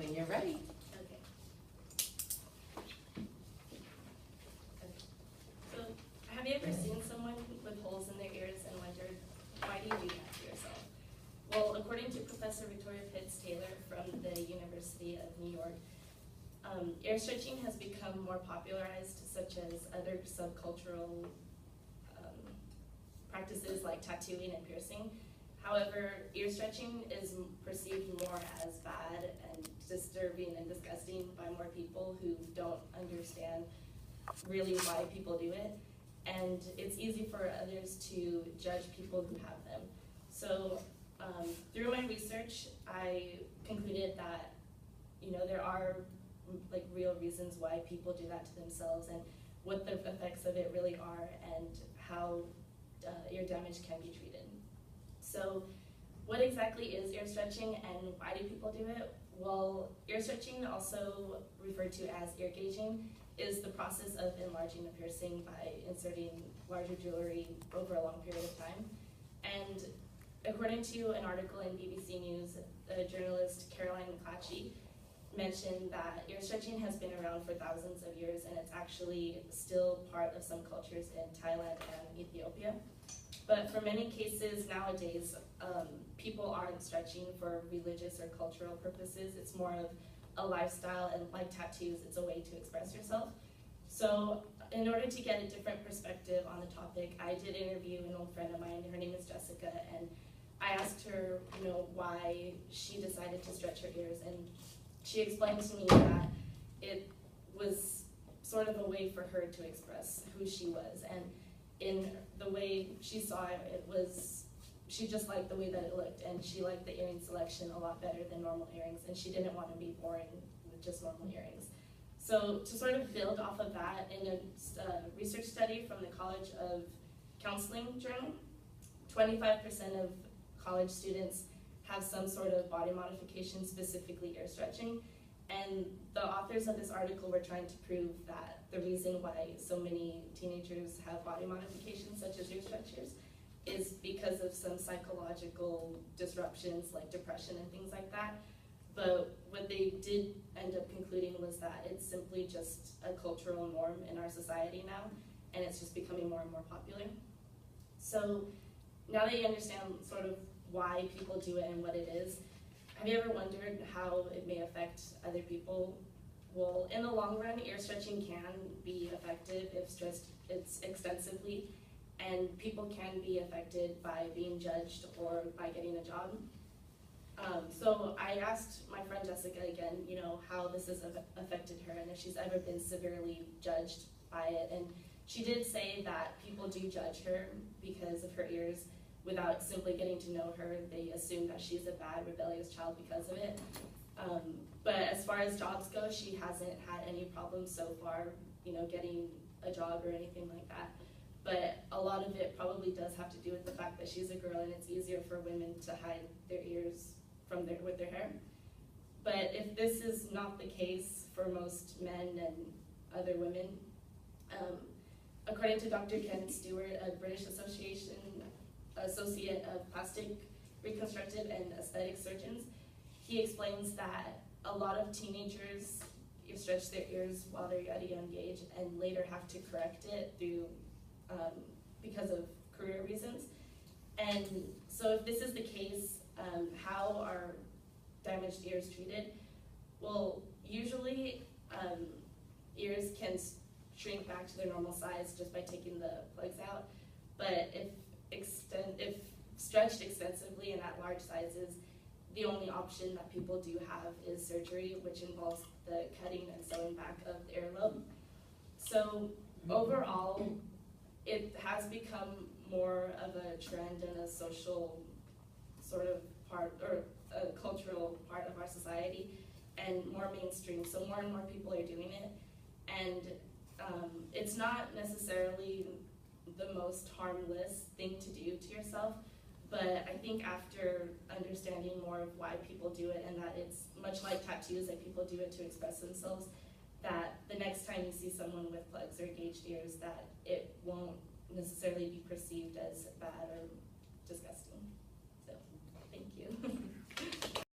When you're ready. Okay. So, have you ever seen someone with holes in their ears and wondered, why do you do that to yourself? Well, according to Professor Victoria Pitts-Taylor from the University of New York, ear stretching has become more popularized, such as other subcultural practices like tattooing and piercing. However, ear stretching is perceived more as bad and disturbing and disgusting by more people who don't understand really why people do it. And it's easy for others to judge people who have them. So through my research, I concluded that there are like real reasons why people do that to themselves and what the effects of it really are and how ear damage can be treated. So what exactly is ear stretching and why do people do it? Well, ear stretching, also referred to as ear gauging, is the process of enlarging a piercing by inserting larger jewelry over a long period of time. And according to an article in BBC News, the journalist Caroline McClatchy mentioned that ear stretching has been around for thousands of years and it's actually still part of some cultures in Thailand and Ethiopia. But for many cases nowadays, people aren't stretching for religious or cultural purposes. It's more of a lifestyle, and like tattoos, it's a way to express yourself. So in order to get a different perspective on the topic, I did interview an old friend of mine. Her name is Jessica, and I asked her, why she decided to stretch her ears, and she explained to me that it was sort of a way for her to express who she was, and in the way she saw it, she just liked the way that it looked, and she liked the earring selection a lot better than normal earrings, and she didn't want to be boring with just normal earrings. So to sort of build off of that, in a research study from the College of Counseling Journal, 25% of college students have some sort of body modification, specifically ear stretching. And the authors of this article were trying to prove that the reason why so many teenagers have body modifications, such as ear stretchers, is because of some psychological disruptions like depression and things like that. But what they did end up concluding was that it's simply just a cultural norm in our society now, and it's just becoming more and more popular. So now that you understand sort of why people do it and what it is, have you ever wondered how it may affect other people? Well, in the long run, ear stretching can be effective if stretched extensively, and people can be affected by being judged or by getting a job. So I asked my friend Jessica again, how this has affected her and if she's ever been severely judged by it. And she did say that people do judge her because of her ears. Without simply getting to know her, they assume that she's a bad, rebellious child because of it. But as far as jobs go, she hasn't had any problems so far, getting a job or anything like that. But a lot of it probably does have to do with the fact that she's a girl and it's easier for women to hide their ears with their hair. But if this is not the case for most men and other women, according to Dr. Ken Stewart, a British Associate of Plastic, Reconstructive and Aesthetic Surgeons, he explains that a lot of teenagers stretch their ears while they're at a young age and later have to correct it through because of career reasons. And so if this is the case, how are damaged ears treated? Well, usually ears can shrink back to their normal size just by taking the plugs out. But if stretched extensively and at large sizes, the only option that people do have is surgery, which involves the cutting and sewing back of the earlobe. So overall, it has become more of a trend and a social sort of part, or a cultural part of our society, and more mainstream. So more and more people are doing it, and it's not necessarily the most harmless thing to do to yourself, but I think after understanding more of why people do it, and that it's much like tattoos, that people do it to express themselves, that the next time you see someone with plugs or gauged ears, that it won't necessarily be perceived as bad or disgusting.